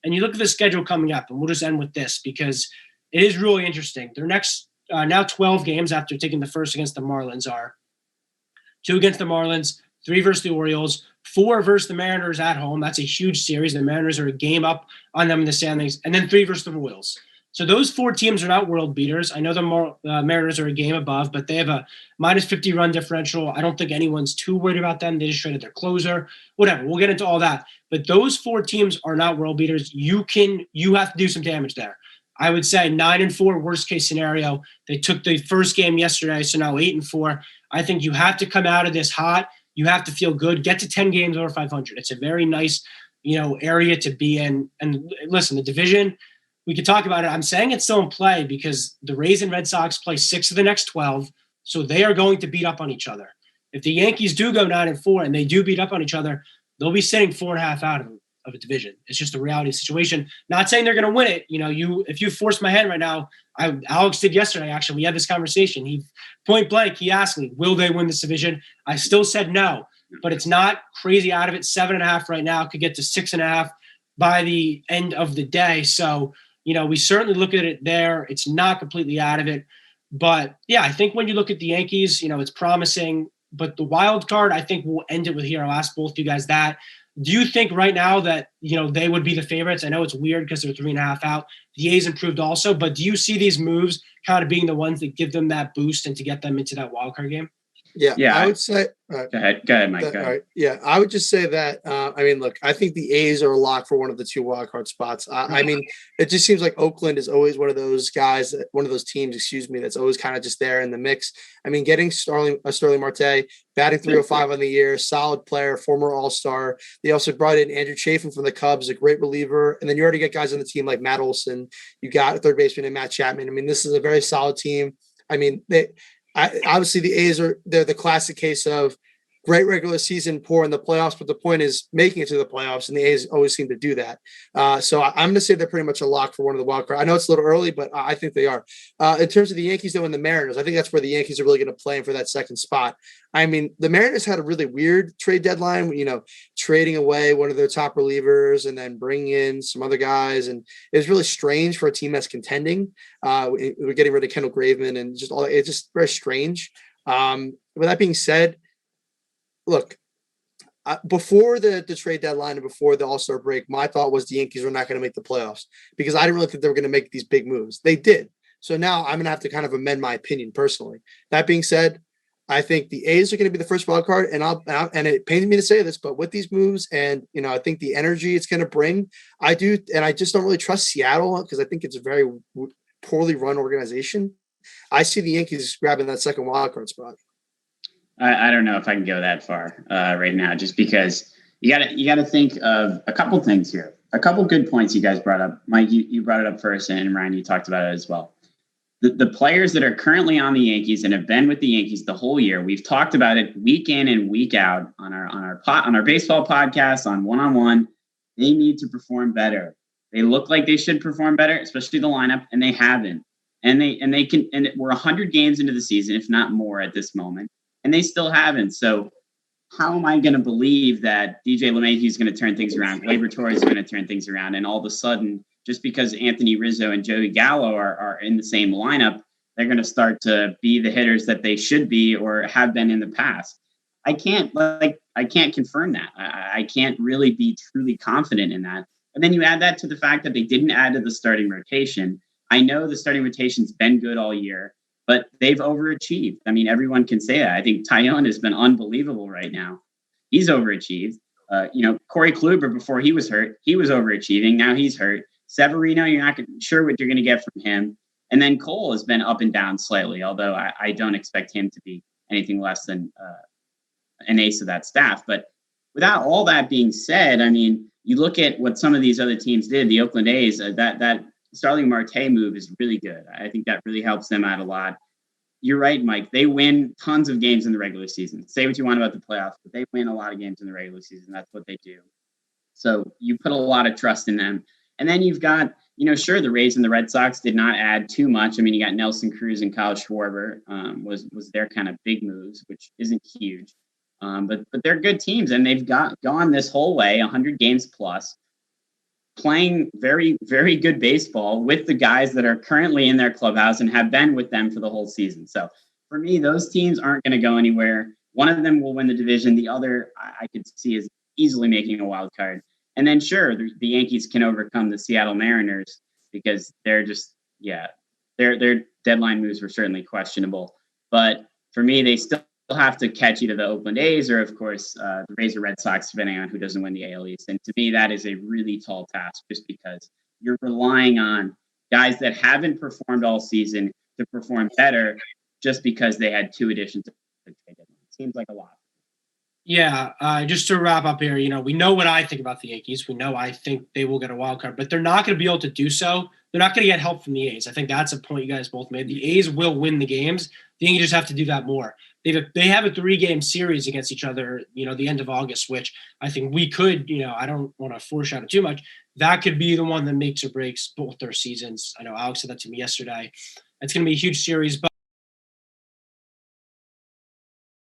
and you look at the schedule coming up, and we'll just end with this because it is really interesting. Their next now 12 games after taking the first against the Marlins are 2 against the Marlins, 3 versus the Orioles, 4 versus the Mariners at home. That's a huge series. The Mariners are a game up on them in the standings, and then 3 versus the Royals. So those 4 teams are not world beaters. I know the Mariners are a game above, but they have a minus 50 run differential. I don't think anyone's too worried about them. They just traded their closer, whatever. We'll get into all that. But those 4 teams are not world beaters. You have to do some damage there. I would say 9-4 worst case scenario. They took the first game yesterday, so now 8-4. I think you have to come out of this hot. You have to feel good. Get to 10 games over 500. It's a very nice, area to be in. And listen, the division, we could talk about it. I'm saying it's still in play because the Rays and Red Sox play 6 of the next 12, so they are going to beat up on each other. If the Yankees do go 9-4 and they do beat up on each other, they'll be sitting 4.5 out of a division. It's just a reality situation. Not saying they're going to win it. If you force my hand right now, Alex did yesterday. Actually, we had this conversation. He point blank, he asked me, will they win this division? I still said no, but it's not crazy out of it. 7.5 right now, could get to 6.5 by the end of the day. So, we certainly look at it there. It's not completely out of it. But, yeah, I think when you look at the Yankees, it's promising. But the wild card, I think we'll end it with here. I'll ask both you guys that. Do you think right now that, they would be the favorites? I know it's weird because they're 3.5 out. The A's improved also. But do you see these moves kind of being the ones that give them that boost and to get them into that wild card game? Yeah. I would say go ahead, Mike. Go ahead. All right. Yeah, I would just say that. Look, I think the A's are a lock for one of the 2 wild card spots. It just seems like Oakland is always one of those guys, one of those teams, that's always kind of just there in the mix. Getting Starling Marte, batting 305 on the year, solid player, former All-Star. They also brought in Andrew Chafin from the Cubs, a great reliever, and then you already get guys on the team like Matt Olson. You got a third baseman in Matt Chapman. This is a very solid team. Obviously the A's they're the classic case of great regular season, poor in the playoffs, but the point is making it to the playoffs, and the A's always seem to do that. So I'm going to say they're pretty much a lock for one of the wild card. I know it's a little early, but I think they are. In terms of the Yankees, though, and the Mariners, I think that's where the Yankees are really going to play for that second spot. The Mariners had a really weird trade deadline, trading away one of their top relievers and then bringing in some other guys. And it was really strange for a team that's contending. We're getting rid of Kendall Graveman and just all. It's just very strange. With that being said, look, before the trade deadline and before the All-Star break, my thought was the Yankees were not going to make the playoffs because I didn't really think they were going to make these big moves. They did. So now I'm going to have to kind of amend my opinion personally. That being said, I think the A's are going to be the first wild card, and it pains me to say this, but with these moves and, I think the energy it's going to bring, I do, and I just don't really trust Seattle because I think it's a very poorly run organization. I see the Yankees grabbing that second wild card spot. I don't know if I can go that far right now, just because you got to think of a couple things here. A couple good points you guys brought up. Mike, you brought it up first, and Ryan, you talked about it as well. The players that are currently on the Yankees and have been with the Yankees the whole year, we've talked about it week in and week out on our baseball podcast, on one-on-one. They need to perform better. They look like they should perform better, especially the lineup, and they haven't. And we're 100 games into the season, if not more at this moment, and they still haven't. So how am I going to believe that DJ LeMahieu is going to turn things around, Gleyber Torres is going to turn things around, and all of a sudden, just because Anthony Rizzo and Joey Gallo are in the same lineup, they're going to start to be the hitters that they should be or have been in the past? I can't confirm that. I can't really be truly confident in that. And then you add that to the fact that they didn't add to the starting rotation. I know the starting rotation's been good all year, but they've overachieved. Everyone can say that. I think Tyone has been unbelievable right now. He's overachieved. Corey Kluber, before he was hurt, he was overachieving. Now he's hurt. Severino, you're not sure what you're going to get from him. And then Cole has been up and down slightly, although I don't expect him to be anything less than an ace of that staff. But without all that being said, you look at what some of these other teams did, the Oakland A's, that Starling Marte move is really good. I think that really helps them out a lot. You're right, Mike. They win tons of games in the regular season. Say what you want about the playoffs, but they win a lot of games in the regular season. That's what they do. So you put a lot of trust in them. And then you've got, sure, the Rays and the Red Sox did not add too much. You got Nelson Cruz and Kyle Schwarber was their kind of big moves, which isn't huge. But they're good teams, and they've gone this whole way, 100 games plus. playing very, very good baseball with the guys that are currently in their clubhouse and have been with them for the whole season. So for me, those teams aren't going to go anywhere. One of them will win the division. The other I could see is easily making a wild card. And then sure, the Yankees can overcome the Seattle Mariners because they're just, their deadline moves were certainly questionable. But for me, they still have to catch either the Oakland A's or, of course, the Rays or Red Sox, depending on who doesn't win the AL East. And to me, that is a really tall task just because you're relying on guys that haven't performed all season to perform better just because they had 2 additions. Seems like a lot. Yeah, just to wrap up here, we know what I think about the Yankees. We know I think they will get a wild card, but they're not going to be able to do so. They're not going to get help from the A's. I think that's a point you guys both made. The A's will win the games. The Yankees just have to do that more. They have a 3-game series against each other, the end of August, which I think we could, I don't want to foreshadow too much. That could be the one that makes or breaks both their seasons. I know Alex said that to me yesterday. It's going to be a huge series, but